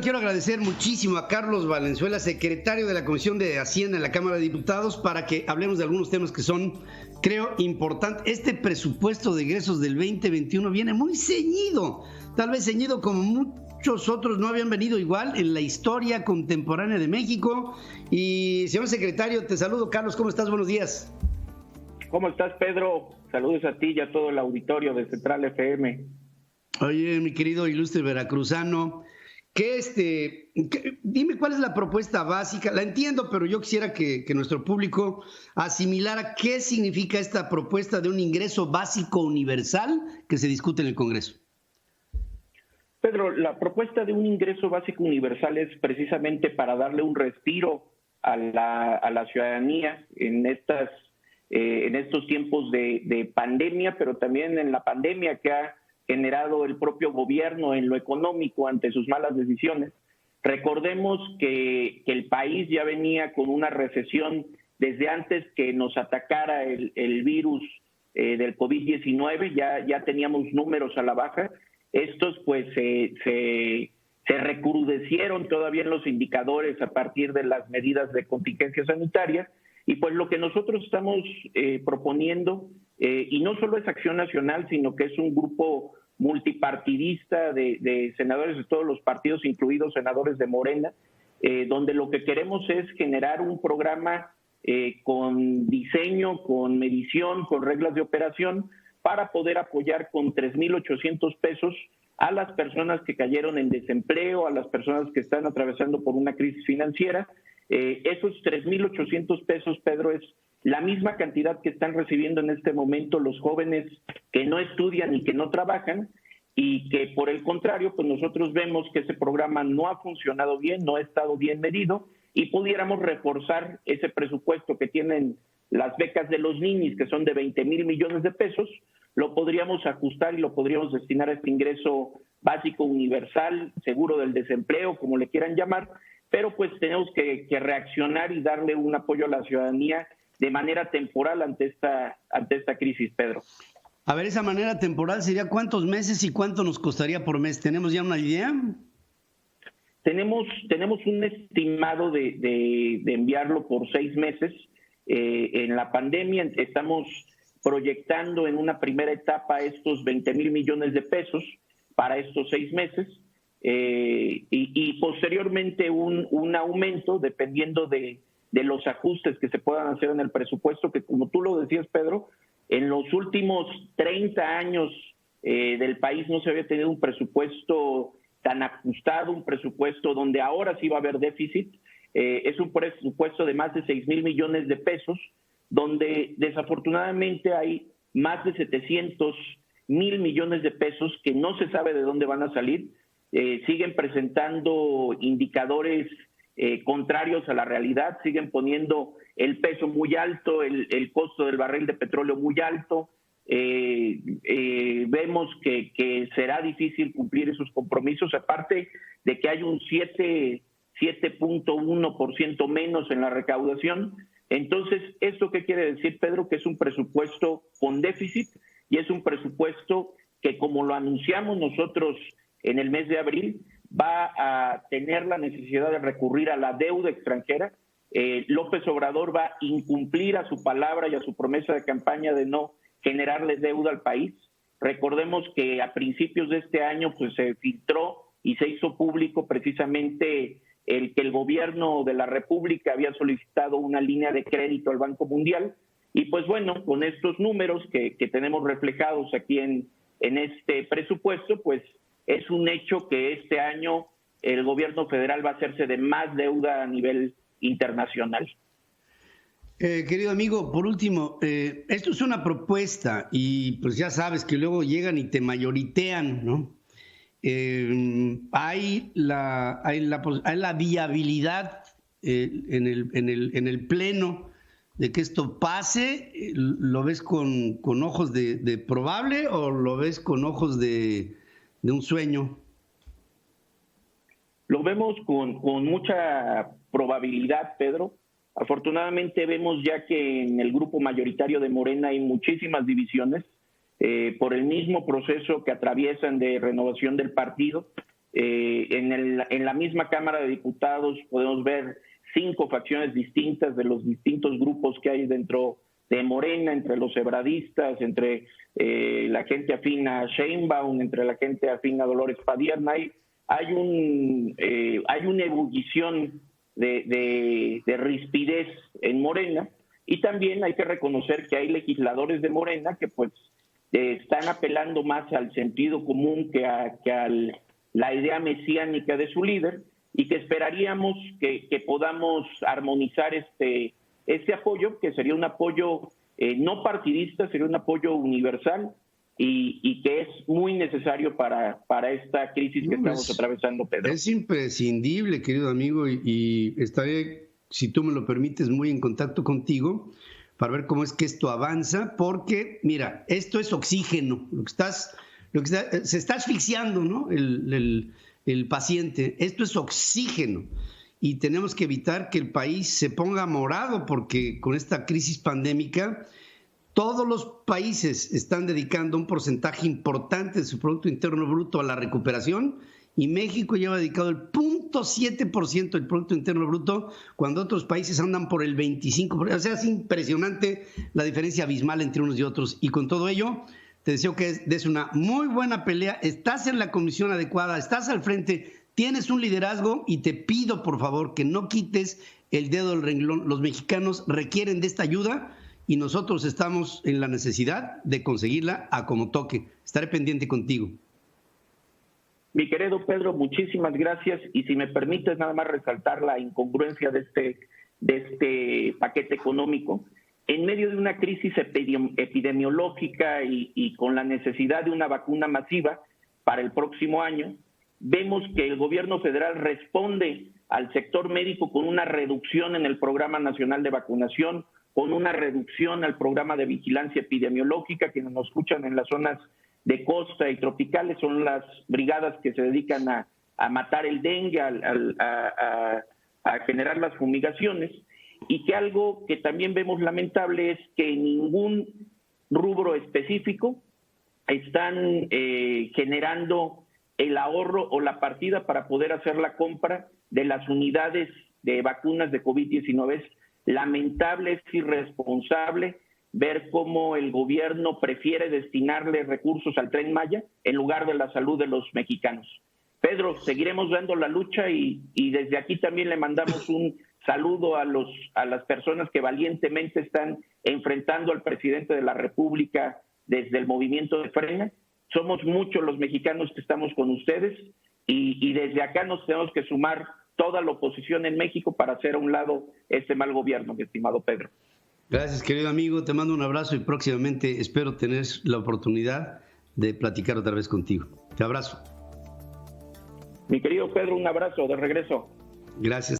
Quiero agradecer muchísimo a Carlos Valenzuela, secretario de la Comisión de Hacienda en la Cámara de Diputados, para que hablemos de algunos temas que son, creo, importantes. Este presupuesto de egresos del 2021 viene muy ceñido, tal vez ceñido como muchos otros no habían venido igual en la historia contemporánea de México. Y, señor secretario, te saludo. Carlos, ¿cómo estás? Buenos días. ¿Cómo estás, Pedro? Saludos a ti y a todo el auditorio de Central FM. Oye, mi querido ilustre veracruzano, dime cuál es la propuesta básica. La entiendo, pero yo quisiera que nuestro público asimilara qué significa esta propuesta de un ingreso básico universal que se discute en el Congreso. Pedro, la propuesta de un ingreso básico universal es precisamente para darle un respiro a la ciudadanía en estos tiempos de pandemia, pero también en la pandemia que ha generado el propio gobierno en lo económico ante sus malas decisiones. Recordemos que el país ya venía con una recesión desde antes que nos atacara el virus del COVID-19, ya teníamos números a la baja. Estos pues se recrudecieron todavía en los indicadores a partir de las medidas de contingencia sanitaria, y pues lo que nosotros estamos proponiendo, y no solo es Acción Nacional, sino que es un grupo multipartidista de senadores de todos los partidos, incluidos senadores de Morena, donde lo que queremos es generar un programa con diseño, con medición, con reglas de operación, para poder apoyar con 3,800 pesos a las personas que cayeron en desempleo, a las personas que están atravesando por una crisis financiera. Esos 3,800 pesos, Pedro, es la misma cantidad que están recibiendo en este momento los jóvenes que no estudian y que no trabajan, y que por el contrario, pues nosotros vemos que ese programa no ha funcionado bien, no ha estado bien medido, y pudiéramos reforzar ese presupuesto que tienen las becas de los ninis, que son de 20,000 millones de pesos, lo podríamos ajustar y lo podríamos destinar a este ingreso básico universal, seguro del desempleo, como le quieran llamar, pero pues tenemos que reaccionar y darle un apoyo a la ciudadanía de manera temporal ante esta crisis, Pedro. A ver, esa manera temporal sería ¿cuántos meses y cuánto nos costaría por mes? ¿Tenemos ya una idea? Tenemos un estimado de enviarlo por 6 meses. En la pandemia estamos proyectando en una primera etapa estos 20,000 millones de pesos para estos 6 meses, y posteriormente un aumento dependiendo de los ajustes que se puedan hacer en el presupuesto, que como tú lo decías, Pedro, en los últimos 30 años del país no se había tenido un presupuesto tan ajustado, un presupuesto donde ahora sí va a haber déficit. Es un presupuesto de más de 6,000 millones de pesos, donde desafortunadamente hay más de 700,000 millones de pesos que no se sabe de dónde van a salir. Siguen presentando indicadores contrarios a la realidad, siguen poniendo el peso muy alto, el costo del barril de petróleo muy alto. Vemos que será difícil cumplir esos compromisos, aparte de que hay un 7.1% menos en la recaudación. Entonces, ¿esto qué quiere decir, Pedro? Que es un presupuesto con déficit, y es un presupuesto que, como lo anunciamos nosotros en el mes de abril, va a tener la necesidad de recurrir a la deuda extranjera. López Obrador va a incumplir a su palabra y a su promesa de campaña de no generarle deuda al país. Recordemos que a principios de este año pues se filtró y se hizo público precisamente que el gobierno de la República había solicitado una línea de crédito al Banco Mundial, y pues bueno, con estos números que tenemos reflejados aquí en este presupuesto, pues es un hecho que este año el gobierno federal va a hacerse de más deuda a nivel internacional. Querido amigo, por último, esto es una propuesta y pues ya sabes que luego llegan y te mayoritean, ¿no? Hay la viabilidad en el Pleno de que esto pase. ¿Lo ves con ojos de probable o lo ves con ojos de un sueño? Lo vemos con mucha probabilidad, Pedro. Afortunadamente vemos ya que en el grupo mayoritario de Morena hay muchísimas divisiones por el mismo proceso que atraviesan de renovación del partido. En la misma Cámara de Diputados podemos ver 5 facciones distintas de los distintos grupos que hay dentro de Morena, entre los ebradistas, entre la gente afín a Sheinbaum, entre la gente afín a Dolores Padierna. Hay una ebullición de rispidez en Morena, y también hay que reconocer que hay legisladores de Morena que pues están apelando más al sentido común que a la idea mesiánica de su líder, y que esperaríamos que podamos armonizar este apoyo, que sería un apoyo no partidista, sería un apoyo universal y que es muy necesario para esta crisis que estamos atravesando, Pedro. Es imprescindible, querido amigo, y estaré, si tú me lo permites, muy en contacto contigo para ver cómo es que esto avanza, porque, mira, esto es oxígeno, se está asfixiando, ¿no? El paciente, esto es oxígeno, y tenemos que evitar que el país se ponga morado, porque con esta crisis pandémica todos los países están dedicando un porcentaje importante de su Producto Interno Bruto a la recuperación, y México lleva dedicado el 0.7% del Producto Interno Bruto, cuando otros países andan por el 25%. O sea, es impresionante la diferencia abismal entre unos y otros. Y con todo ello, te deseo que des una muy buena pelea. Estás en la comisión adecuada, estás al frente, tienes un liderazgo, y te pido, por favor, que no quites el dedo del renglón. Los mexicanos requieren de esta ayuda, y nosotros estamos en la necesidad de conseguirla a como toque. Estaré pendiente contigo. Mi querido Pedro, muchísimas gracias, y si me permites nada más resaltar la incongruencia de este paquete económico. En medio de una crisis epidemiológica y con la necesidad de una vacuna masiva para el próximo año, vemos que el gobierno federal responde al sector médico con una reducción en el Programa Nacional de Vacunación, con una reducción al programa de vigilancia epidemiológica. Quienes nos escuchan en las zonas de costa y tropicales son las brigadas que se dedican a matar el dengue, a generar las fumigaciones, y que algo que también vemos lamentable es que en ningún rubro específico están generando el ahorro o la partida para poder hacer la compra de las unidades de vacunas de COVID-19. Es lamentable, es irresponsable ver cómo el gobierno prefiere destinarle recursos al Tren Maya en lugar de la salud de los mexicanos. Pedro, seguiremos dando la lucha, y desde aquí también le mandamos un saludo a las personas que valientemente están enfrentando al presidente de la República desde el movimiento de Frena. Somos muchos los mexicanos que estamos con ustedes, y desde acá nos tenemos que sumar toda la oposición en México para hacer a un lado este mal gobierno, mi estimado Pedro. Gracias, querido amigo, te mando un abrazo, y próximamente espero tener la oportunidad de platicar otra vez contigo. Te abrazo. Mi querido Pedro, un abrazo de regreso. Gracias.